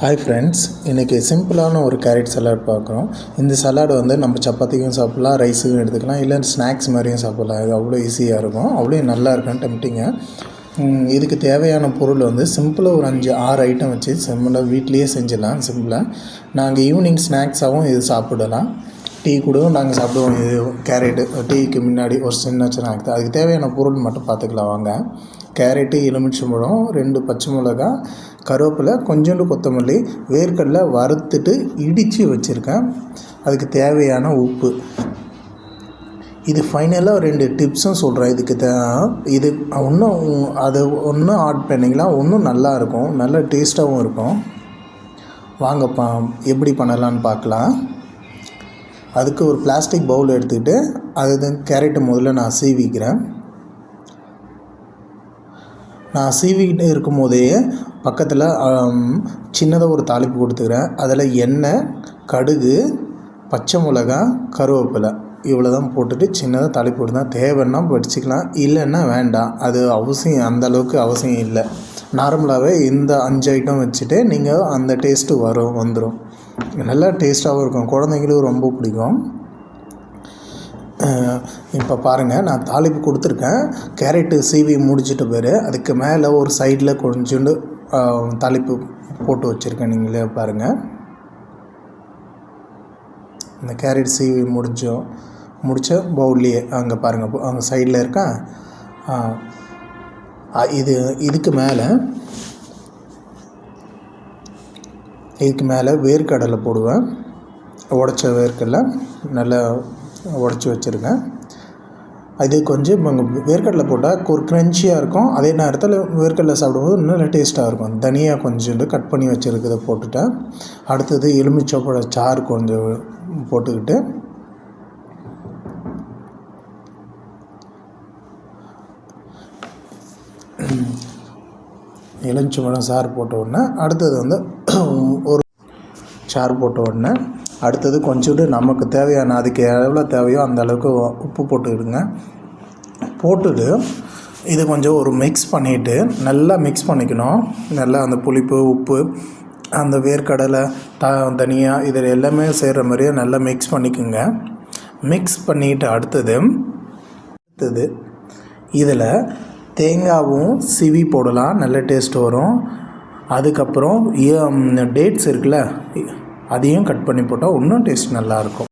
Hi friends, இன்றைக்கி சிம்பிளான ஒரு கேரட் சலாட் பார்க்குறோம். இந்த சலாடு வந்து நம்ம சப்பாத்திக்கும் சாப்பிட்லாம், ரைஸுக்கும் எடுத்துக்கலாம், இல்லை ஸ்நாக்ஸ் மாதிரியும் சாப்பிட்லாம். இது அவ்வளோ ஈஸியாக இருக்கும், அவ்வளோ நல்லா இருக்கும், டெம்ப்டிங்க. இதுக்கு தேவையான பொருள் வந்து சிம்பிளாக ஒரு 5-6 ஐட்டம் வச்சு சிம்பிளாக வீட்லேயே செஞ்சிடலாம். சிம்பிளாக நாங்கள் ஈவினிங் ஸ்நாக்ஸாகவும் இது சாப்பிடலாம். டீ கூடவும் நாங்கள் சாப்பிடுவோம். இது கேரட்டு டீக்கு முன்னாடி ஒரு சின்ன ஸ்நாக்ஸ். அதுக்கு தேவையான பொருள் மட்டும் பார்த்துக்கலாம் வாங்க. கேரட்டு, எலுமிச்சம்பழம், 2 பச்சை மிளகா, கருவேப்பிலை, கொஞ்சோண்டு கொத்தமல்லி, வேர்க்கடலை வறுத்துட்டு இடித்து வச்சுருக்கேன். அதுக்கு தேவையான உப்பு. இது ஃபைனலாக 2 டிப்ஸும் சொல்கிறேன். இது ஒன்றும் ஆட் பண்ணிங்கன்னா இன்னும் நல்லாயிருக்கும், நல்ல டேஸ்ட்டாகவும் இருக்கும். வாங்கப்பா எப்படி பண்ணலான்னு பார்க்கலாம். அதுக்கு ஒரு பிளாஸ்டிக் பவுல் எடுத்துக்கிட்டு அது கேரட்டை முதல்ல நான் சீவிக்கிறேன். நான் சீவிக்கிட்டு இருக்கும் போதே பக்கத்தில் சின்னதாக ஒரு தாளிப்பு கொடுத்துக்கிறேன். அதில் எண்ணெய், கடுகு, பச்சை மிளகா, கருவேப்பிலை இவ்வளோ தான் போட்டுட்டு சின்னதாக தாளிப்பு கொடுத்தா தேவைன்னா வடிச்சிக்கலாம், இல்லைன்னா வேண்டாம். அது அவசியம், அந்தளவுக்கு அவசியம் இல்லை. நார்மலாகவே இந்த 5 ஐட்டம் வச்சுட்டு நீங்கள் அந்த டேஸ்ட்டு வந்துடும். நல்லா டேஸ்ட்டாகவும் இருக்கும், குழந்தைங்களும் ரொம்ப பிடிக்கும். இப்போ பாருங்கள், நான் தாளிப்பு கொடுத்துருக்கேன். கேரட்டு சீவி முடிச்சிட்ட பேர் அதுக்கு மேலே ஒரு சைடில் கொஞ்சோண்டு தாளிப்பு போட்டு வச்சுருக்கேன். நீங்களே பாருங்கள். இந்த கேரட் சீவி முடித்த பவுல்லையே அங்கே பாருங்கள், அங்கே சைடில் இருக்கா. இதுக்கு மேலே வேர்க்கடலை போடுவேன். உடச்ச வேர்க்கடலை நல்லா உடச்சி வச்சுருக்கேன். அது கொஞ்சம் வேர்க்கடலை போட்டால் ஒரு க்ரன்ச்சியாக இருக்கும். அதே நேரத்தில் வேர்க்கடலை சாப்பிடும்போது இன்னும் டேஸ்ட்டாக இருக்கும். தனியாக கொஞ்சோண்டு கட் பண்ணி வச்சுருக்கிறத போட்டுட்டேன். அடுத்தது எலுமிச்சப்பழ சாறு கொஞ்சம் போட்டுக்கிட்டு எலுமிச்சப்பழம் சாறு போட்ட உடனே அடுத்தது வந்து ஒரு சாறு போட்ட உடனே அடுத்தது கொஞ்சோண்டு நமக்கு தேவையான, அதுக்கு எவ்வளோ தேவையோ அந்த அளவுக்கு உப்பு போட்டுக்கிடுங்க. போட்டுட்டு இது கொஞ்சம் ஒரு மிக்ஸ் பண்ணிவிட்டு நல்லா மிக்ஸ் பண்ணிக்கணும். நல்லா அந்த புளிப்பு, உப்பு, அந்த வேர்க்கடலை, தனியாக இதில் எல்லாமே சேர்கிற மாதிரியே நல்லா மிக்ஸ் பண்ணிக்கோங்க. மிக்ஸ் பண்ணிவிட்டு அடுத்தது இதில் தேங்காவும் சிவி போடலாம், நல்ல டேஸ்ட் வரும். அதுக்கப்புறம் டேட்ஸ் இருக்குல்ல, அதையும் கட் பண்ணி போட்டால் இன்னும் டேஸ்ட் நல்லாயிருக்கும்.